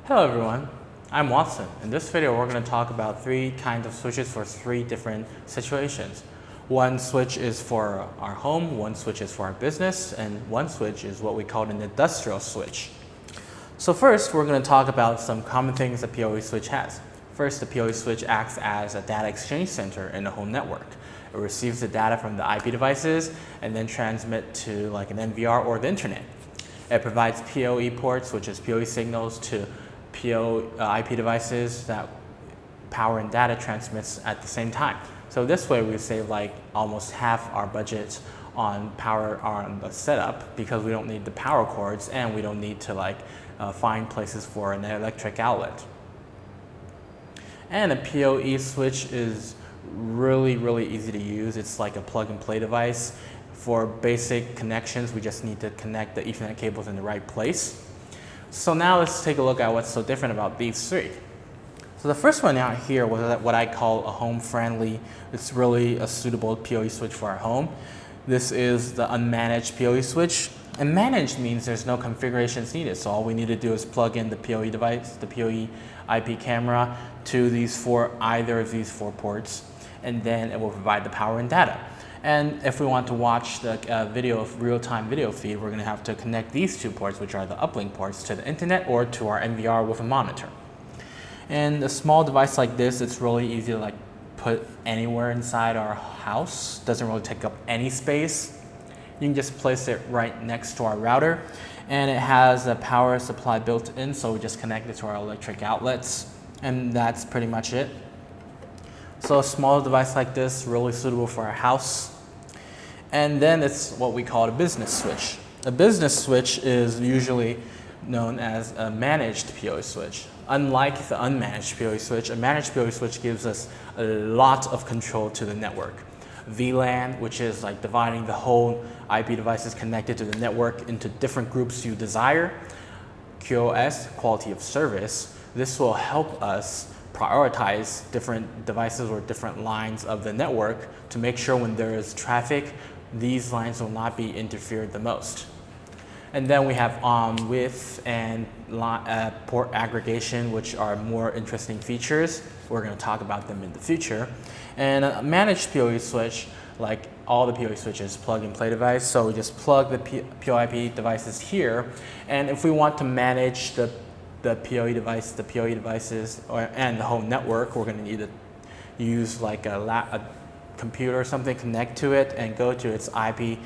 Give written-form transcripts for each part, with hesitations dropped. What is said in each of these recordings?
Hello everyone, I'm Watson. In this video we're going to talk about three kinds of switches for three different situations. One switch is for our home, one switch is for our business, and one switch is what we call an industrial switch. So first we're going to talk about some common things a PoE switch has. First, the PoE switch acts as a data exchange center in the home network. It receives the data from the IP devices and then transmits to like an NVR or the internet. It provides PoE ports, which is PoE signals, to IP devices that power and data transmits at the same time. So this way we save like almost half our budget on power on the setup because we don't need the power cords and we don't need to find places for an electric outlet. And a PoE switch is really easy to use. It's like a plug and play device. For basic connections, we just need to connect the Ethernet cables in the right place. So now let's take a look at what's so different about these three. So the first one out here was what I call a home-friendly. It's really a suitable PoE switch for our home. This is the unmanaged PoE switch. And managed means there's no configurations needed. So all we need to do is plug in the PoE device, the PoE IP camera, to either of these four ports, and then it will provide the power and data. And if we want to watch the real-time video feed, we're going to have to connect these two ports, which are the uplink ports, to the internet or to our NVR with a monitor. And a small device like this, it's really easy to put anywhere inside our house. Doesn't really take up any space. You can just place it right next to our router, and it has a power supply built in, so we just connect it to our electric outlets, and that's pretty much it. So a small device like this, really suitable for our house. And then it's what we call a business switch. A business switch is usually known as a managed PoE switch. Unlike the unmanaged PoE switch, a managed PoE switch gives us a lot of control to the network. VLAN, which is like dividing the whole IP devices connected to the network into different groups you desire. QoS, quality of service. This will help us prioritize different devices or different lines of the network to make sure when there is traffic, these lines will not be interfered the most. And then we have on-with and port aggregation, which are more interesting features. We're going to talk about them in the future. And a managed PoE switch, like all the PoE switches, plug and play device. So we just plug the PoE devices here. And if we want to manage the PoE devices, and the whole network, we're going to need to use like a computer or something, connect to it, and go to its IP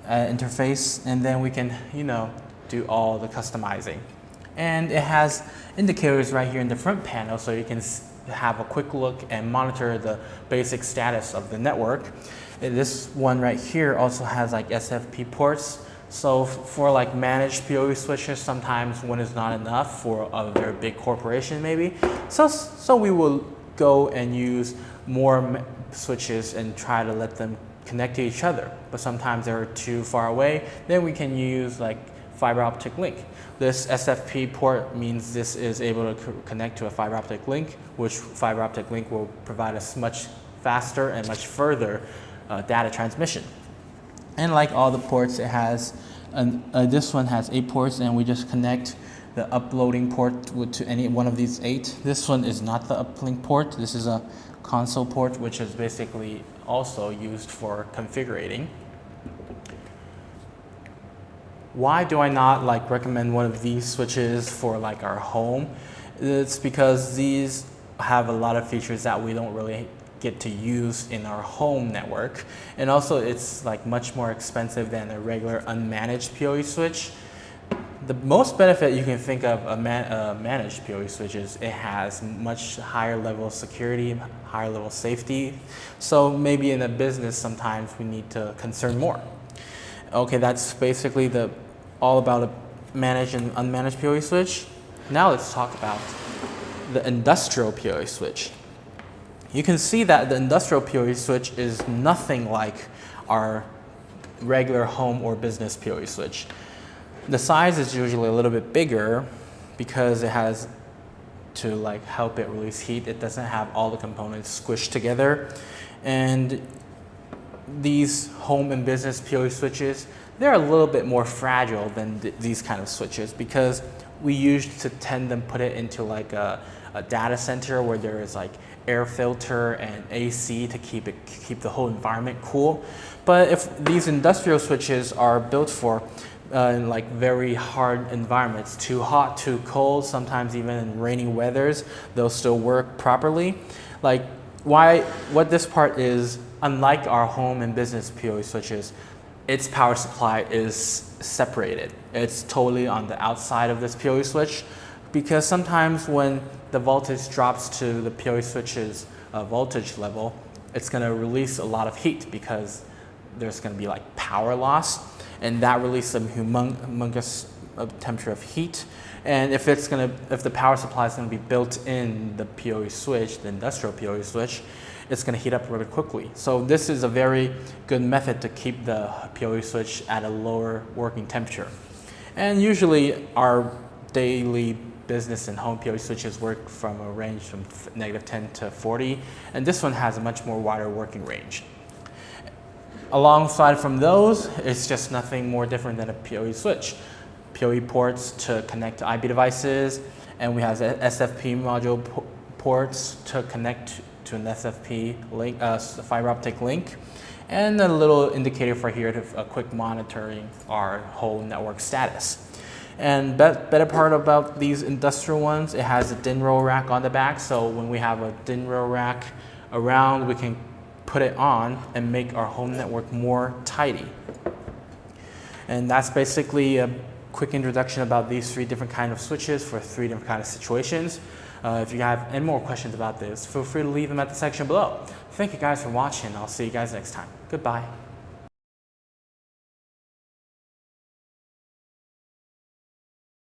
interface, and then we can, do all the customizing. And it has indicators right here in the front panel, so you can have a quick look and monitor the basic status of the network. And this one right here also has like SFP ports. So for like managed PoE switches, sometimes one is not enough for a very big corporation maybe. So we will go and use more switches and try to let them connect to each other. But sometimes they're too far away. Then we can use like fiber optic link. This SFP port means this is able to connect to a fiber optic link, which fiber optic link will provide us much faster and much further data transmission. And like all the ports, it has, this one has 8 ports, and we just connect the uploading port to any one of these 8. This one is not the uplink port. This is a console port, which is basically also used for configuring. Why do I not recommend one of these switches for our home? It's because these have a lot of features that we don't really get to use in our home network, and also it's much more expensive than a regular unmanaged PoE switch. The most benefit you can think of a managed PoE switch is it has much higher level of security, higher level of safety. So maybe in a business sometimes we need to concern more. Okay, that's basically all about a managed and unmanaged PoE switch. Now let's talk about the industrial PoE switch. You can see that the industrial PoE switch is nothing like our regular home or business PoE switch. The size is usually a little bit bigger because it has to help it release heat. It doesn't have all the components squished together. And these home and business PoE switches, they're a little bit more fragile than these kind of switches because we used to tend to put it into like a data center where there is like air filter and AC to keep the whole environment cool. But if these industrial switches are built for in like very hard environments, too hot, too cold, sometimes even in rainy weathers, they'll still work properly. Like what this part is, unlike our home and business PoE switches, its power supply is separated. It's totally on the outside of this PoE switch, because sometimes when the voltage drops to the PoE switch's voltage level, it's going to release a lot of heat because there's going to be like power loss, and that releases a humongous temperature of heat. And if the power supply is going to be built in the PoE switch, the industrial PoE switch, it's going to heat up really quickly. So this is a very good method to keep the PoE switch at a lower working temperature. And usually our daily business and home PoE switches work from a range from -10 to 40, and this one has a much more wider working range. Alongside from those, it's just nothing more different than a PoE switch. PoE ports to connect to IP devices, and we have SFP module ports to connect to an SFP link, fiber optic link, and a little indicator for here to quick monitoring our whole network status. And better part about these industrial ones, it has a DIN roll rack on the back, so when we have a DIN roll rack around, we can put it on and make our home network more tidy. And that's basically a quick introduction about these 3 different kinds of switches for 3 different kinds of situations. If you have any more questions about this, feel free to leave them at the section below. Thank you guys for watching. I'll see you guys next time. Goodbye.